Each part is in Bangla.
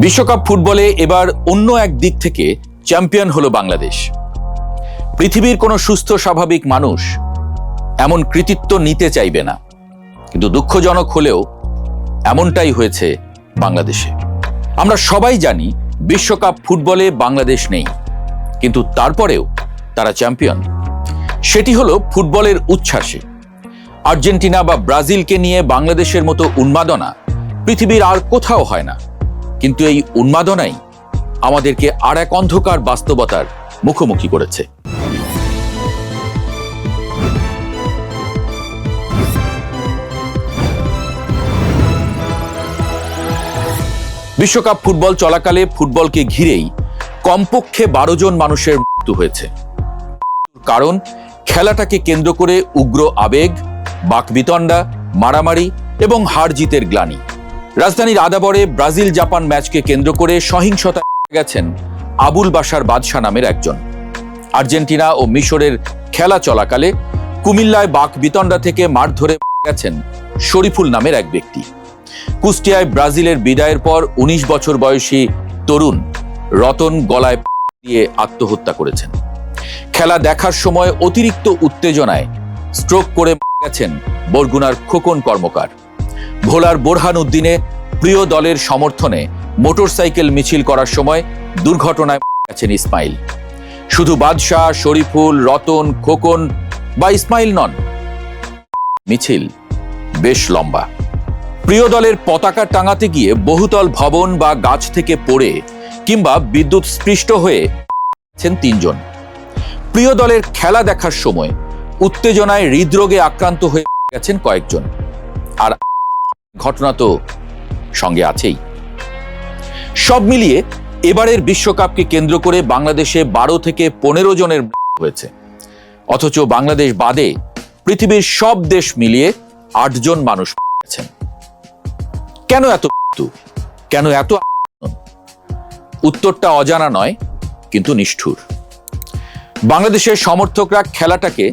বিশ্বকাপ ফুটবলে এবার অন্য এক দিক থেকে চ্যাম্পিয়ন হলো বাংলাদেশ। পৃথিবীর কোনো সুস্থ স্বাভাবিক মানুষ এমন কৃতিত্ব নিতে চাইবে না, কিন্তু দুঃখজনক হলেও এমনটাই হয়েছে বাংলাদেশে। আমরা সবাই জানি বিশ্বকাপ ফুটবলে বাংলাদেশ নেই, কিন্তু তারপরেও তারা চ্যাম্পিয়ন। সেটি হলো ফুটবলের উচ্ছ্বাসে। আর্জেন্টিনা বা ব্রাজিলকে নিয়ে বাংলাদেশের মতো উন্মাদনা পৃথিবীর আর কোথাও হয় না, কিন্তু এই উন্মাদনাই আমাদেরকে আর এক অন্ধকার বাস্তবতার মুখোমুখি করেছে। বিশ্বকাপ ফুটবল চলাকালে ফুটবলকে ঘিরেই কমপক্ষে 12 জন মানুষের মৃত্যু হয়েছে। কারণ খেলাটাকে কেন্দ্র করে উগ্র আবেগ, বাকবিতণ্ডা, মারামারি এবং হার জিতের গ্লানি। রাজধানীর আদাবরে ব্রাজিল জাপান ম্যাচকে কেন্দ্র করে সহিংসতা গেছেন আবুল বাশার বাদশা নামের একজন। আর্জেন্টিনা ও মিশরের খেলা চলাকালে কুমিল্লায় বাকবিতণ্ডা থেকে মার ধরে গেছেন শরীফুল নামের এক ব্যক্তি। কুষ্টিয়ায় ব্রাজিলের বিদায়ের পর 19 বছর বয়সী তরুণ রতন গলায় দিয়ে আত্মহত্যা করেছেন। খেলা দেখার সময় অতিরিক্ত উত্তেজনায় স্ট্রোক করে গেছেন বরগুনার খোকন কর্মকার। ভোলার বোরহান উদ্দিনে প্রিয় দলের সমর্থনে মোটরসাইকেল মিছিল করার সময় দুর্ঘটনায় গেছেন ইসমাইল। শুধু বাদশাহ, শরীফুল, রতন, খোকন বা ইসমাইল নন, মিছিল বেশ লম্বা। প্রিয় দলের পতাকা টাঙাতে গিয়ে বহুতল ভবন বা গাছ থেকে পড়ে কিংবা বিদ্যুৎ স্পৃষ্ট হয়ে 3 জন। প্রিয় দলের খেলা দেখার সময় উত্তেজনায় হৃদরোগে আক্রান্ত হয়ে গেছেন কয়েকজন। আর ঘটনা তো সঙ্গে আছেই। সব মিলিয়ে এবারের বিশ্বকাপকে কেন্দ্র করে বাংলাদেশে 12 থেকে 15 জনের মৃত্যু হয়েছে, অথচ বাংলাদেশ বাদে পৃথিবীর সব দেশ মিলিয়ে 8 জন মানুষ গেছেন। কেন এত মৃত্যু? কেন এত? উত্তরটা অজানা নয়, কিন্তু নিষ্ঠুর। বাংলাদেশের সমর্থকরা খেলাটাকে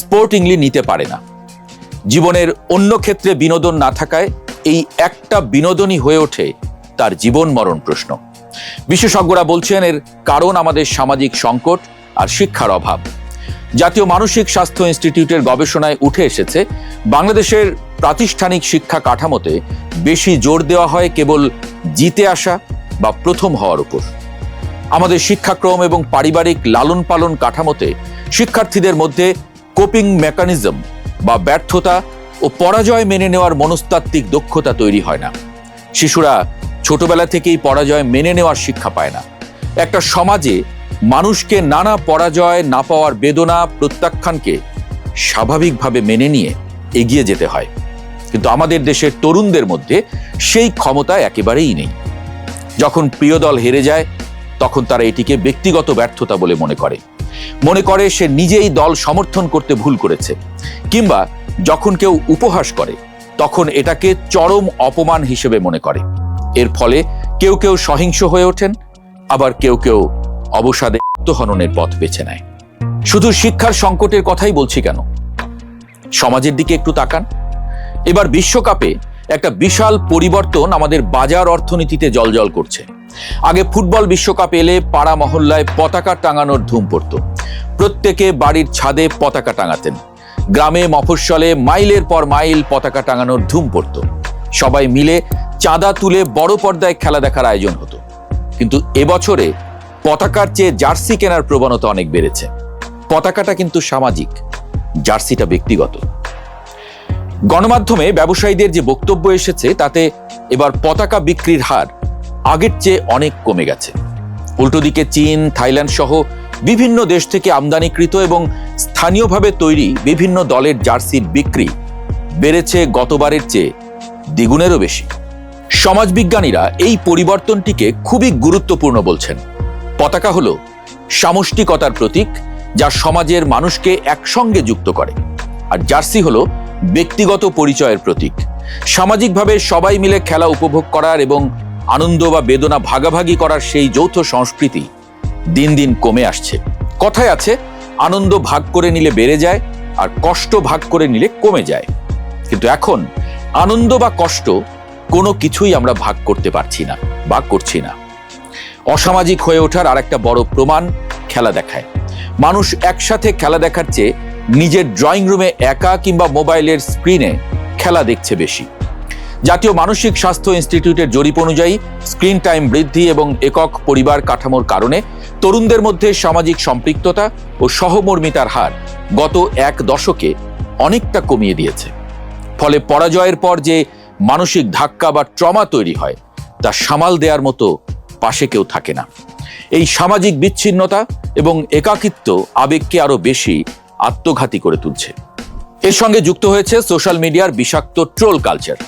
স্পোর্টিংলি নিতে পারে না। জীবনের অন্য ক্ষেত্রে বিনোদন না থাকায় এই একটা বিনোদনই হয়ে ওঠে তার জীবন মরণ প্রশ্ন। বিশেষজ্ঞরা বলছেন এর কারণ আমাদের সামাজিক সংকট আর শিক্ষার অভাব। জাতীয় মানসিক স্বাস্থ্য ইনস্টিটিউটের গবেষণায় উঠে এসেছে, বাংলাদেশের প্রাতিষ্ঠানিক শিক্ষা কাঠামোতে বেশি জোর দেওয়া হয় কেবল জিতে আসা বা প্রথম হওয়ার উপর। আমাদের শিক্ষাক্রম এবং পারিবারিক লালন পালন কাঠামোতে শিক্ষার্থীদের মধ্যে কোপিং মেকানিজম বা ব্যর্থতা ও পরাজয় মেনে নেওয়ার মনস্তাত্ত্বিক দক্ষতা তৈরি হয় না। শিশুরা ছোটবেলা থেকেই পরাজয় মেনে নেওয়ার শিক্ষা পায় না। একটা সমাজে মানুষকে নানা পরাজয়, না পাওয়ার বেদনা, প্রত্যাখ্যানকে স্বাভাবিকভাবে মেনে নিয়ে এগিয়ে যেতে হয়, কিন্তু আমাদের দেশের তরুণদের মধ্যে সেই ক্ষমতা একেবারেই নেই। যখন প্রিয় দল হেরে যায় তখন তারা এটিকে ব্যক্তিগত ব্যর্থতা বলে মনে করে সে নিজেই দল সমর্থন করতে ভুল করেছে, কিংবা যখন কেউ উপহাস করে তখন এটাকে চরম অপমান হিসেবে মনে করে। এর ফলে কেউ কেউ সহিংস হয়ে ওঠেন, আবার কেউ কেউ অবসাদে আত্মহননের পথ বেছে নেয়। শুধু শিক্ষার সংকটের কথাই বলছি কেন, সমাজের দিকে একটু তাকান। এবার বিশ্বকাপে একটা বিশাল পরিবর্তন আমাদের বাজার অর্থনীতিতে জ্বলজ্বল করছে। আগে ফুটবল বিশ্বকাপ এলে পাড়া মহল্লায় পতাকা টাঙানোর ধুম পড়ত। প্রত্যেকে বাড়ির ছাদে পতাকা টাঙাতেন। গ্রামে মফস্বলে মাইলের পর মাইল পতাকা টাঙানোর ধুম পড়ত। সবাই মিলে চাঁদা তুলে বড় পর্দায় খেলা দেখার আয়োজন হতো। কিন্তু এবছরে পতাকার চেয়ে জার্সি কেনার প্রবণতা অনেক বেড়েছে। পতাকাটা কিন্তু সামাজিক, জার্সিটা ব্যক্তিগত। গণমাধ্যমে ব্যবসায়ীদের যে বক্তব্য এসেছে তাতে এবার পতাকা বিক্রির হার আগের চেয়ে অনেক কমে গেছে। উল্টো দিকে চীন, থাইল্যান্ড সহ বিভিন্ন দেশ থেকে আমদানিকৃত এবং স্থানীয়ভাবে তৈরি বিভিন্ন দলের জার্সির বিক্রি বেড়েছে গতবারের চেয়ে দ্বিগুণেরও বেশি। সমাজবিজ্ঞানীরা এই পরিবর্তনটিকে খুবই গুরুত্বপূর্ণ বলছেন। পতাকা হলো সামষ্টিকতার প্রতীক, যা সমাজের মানুষকে একসঙ্গে যুক্ত করে, আর জার্সি হলো ব্যক্তিগত পরিচয়ের প্রতীক। সামাজিকভাবে সবাই মিলে খেলা উপভোগ করার এবং আনন্দ বা বেদনা ভাগাভাগি করার সেই যৌথ সংস্কৃতি দিন দিন কমে আসছে। কথায় আছে, আনন্দ ভাগ করে নিলে বেড়ে যায় আর কষ্ট ভাগ করে নিলে কমে যায়। কিন্তু এখন আনন্দ বা কষ্ট কোনো কিছুই আমরা ভাগ করতে পারছি না বা করছি না। অসামাজিক হয়ে ওঠার আরেকটা বড় প্রমাণ খেলা দেখায়। মানুষ একসাথে খেলা দেখার চেয়ে নিজের ড্রয়িং রুমে একা কিংবা মোবাইলের স্ক্রিনে খেলা দেখছে বেশি। জাতীয় মানসিক স্বাস্থ্য ইনস্টিটিউটের জরিপ অনুযায়ী স্ক্রিন টাইম বৃদ্ধি এবং একক পরিবার কাঠামোর কারণে তরুণদের মধ্যে সামাজিক সম্পৃক্ততা ও সহমর্মিতার হার গত এক দশকে অনেকটা কমিয়ে দিয়েছে। ফলে পরাজয়ের পর যে মানসিক ধাক্কা বা ট্রমা তৈরি হয় তা সামাল দেওয়ার মতো পাশে কেউ থাকে না। এই সামাজিক বিচ্ছিন্নতা এবং একাকিত্ব আবেগকে আরো বেশি আত্মঘাতী করে তুলছে। এর সঙ্গে যুক্ত হয়েছে সোশ্যাল মিডিয়ার বিষাক্ত ট্রোল কালচার।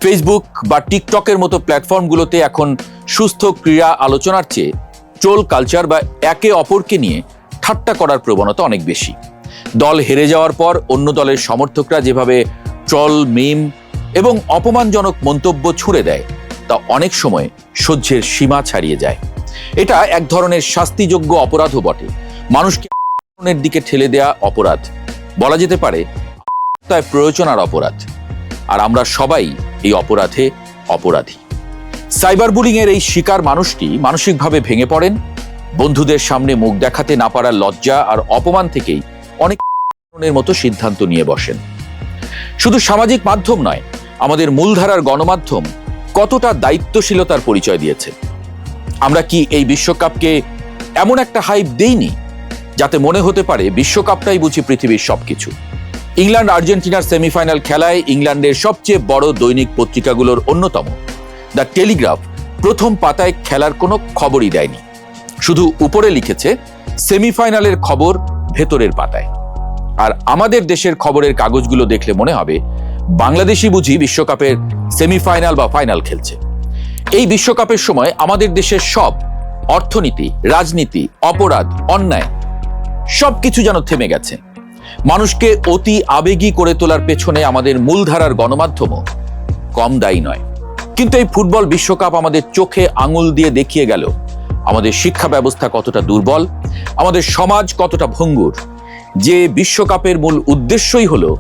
ফেসবুক বা টিকটকের মতো প্ল্যাটফর্মগুলোতে এখন সুস্থ ক্রীড়া আলোচনার চেয়ে ট্রোল কালচার বা একে অপরকে নিয়ে ঠাট্টা করার প্রবণতা অনেক বেশি। দল হেরে যাওয়ার পর অন্য দলের সমর্থকরা যেভাবে ট্রল, মিম এবং অপমানজনক মন্তব্য ছুড়ে দেয় তা অনেক সময় সহ্যের সীমা ছাড়িয়ে যায়। এটা এক ধরনের শাস্তিযোগ্য অপরাধও বটে। মানুষকে দিকে ঠেলে দেয়া অপরাধ, বলা যেতে পারে তাই প্রয়োজনার অপরাধ। আর আমরা সবাই এই অপরাধে অপরাধী। সাইবার বুলিং এর এই শিকার মানুষটি মানসিকভাবে ভেঙে পড়েন। বন্ধুদের সামনে মুখ দেখাতে না পারার লজ্জা আর অপমান থেকেই অনেক মতো সিদ্ধান্ত নিয়ে বসেন। শুধু সামাজিক মাধ্যম নয়, আমাদের মূলধারার গণমাধ্যম কতটা দায়িত্বশীলতার পরিচয় দিয়েছে। আমরা কি এই বিশ্বকাপকে এমন একটা হাইপ দেইনি যাতে মনে হতে পারে বিশ্বকাপটাই বুঝি পৃথিবীর সবকিছু? ইংল্যান্ড আর্জেন্টিনার সেমিফাইনাল খেলায় ইংল্যান্ডের সবচেয়ে বড় দৈনিক পত্রিকাগুলোর অন্যতম দ্য টেলিগ্রাফ প্রথম পাতায় খেলার কোনো খবরই দেয়নি, শুধু উপরে লিখেছে সেমিফাইনালের খবর ভেতরের পাতায়। আর আমাদের দেশের খবরের কাগজগুলো দেখলে মনে হবে বাংলাদেশই বুঝি বিশ্বকাপের সেমিফাইনাল বা ফাইনাল খেলছে। এই বিশ্বকাপের সময় আমাদের দেশের সব অর্থনীতি, রাজনীতি, অপরাধ, অন্যায় সবকিছু যেন থেমে গেছে। মানুষকে অতি আবেগী করে তোলার পেছনে আমাদের মূলধারার গণমাধ্যমও কম দায়ী নয়। কিন্তু এই ফুটবল বিশ্বকাপ আমাদের চোখে আঙুল দিয়ে দেখিয়ে গেল আমাদের শিক্ষা ব্যবস্থা কতটা দুর্বল, আমাদের সমাজ কতটা ভঙ্গুর। যে বিশ্বকাপের মূল উদ্দেশ্যই হলো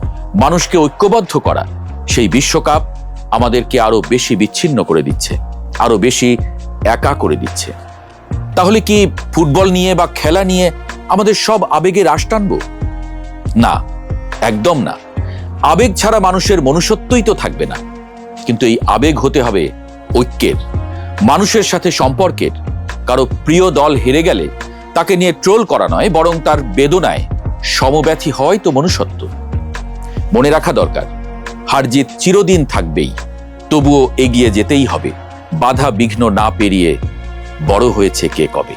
মানুষকে ঐক্যবদ্ধ করা, সেই বিশ্বকাপ আমাদেরকে আরো বেশি বিচ্ছিন্ন করে দিচ্ছে, আরো বেশি একা করে দিচ্ছে। তাহলে কি ফুটবল নিয়ে বা খেলা নিয়ে আমাদের সব আবেগে হ্রাস টানবো? না, একদম না। আবেগ ছাড়া মানুষের মনুষ্যত্বই তো থাকবে না। কিন্তু এই আবেগ হতে হবে ঐক্যের, মানুষের সাথে সম্পর্কের। কারো প্রিয় দল হেরে গেলে তাকে নিয়ে ট্রোল করা নয়, বরং তার বেদনায় সমব্যথী হয় তো মনুষ্যত্ব। মনে রাখা দরকার, হার জিত চিরদিন থাকবেই, তবুও এগিয়ে যেতেই হবে। বাধা বিঘ্ন না পেরিয়ে বড় হয়েছে কে কবে।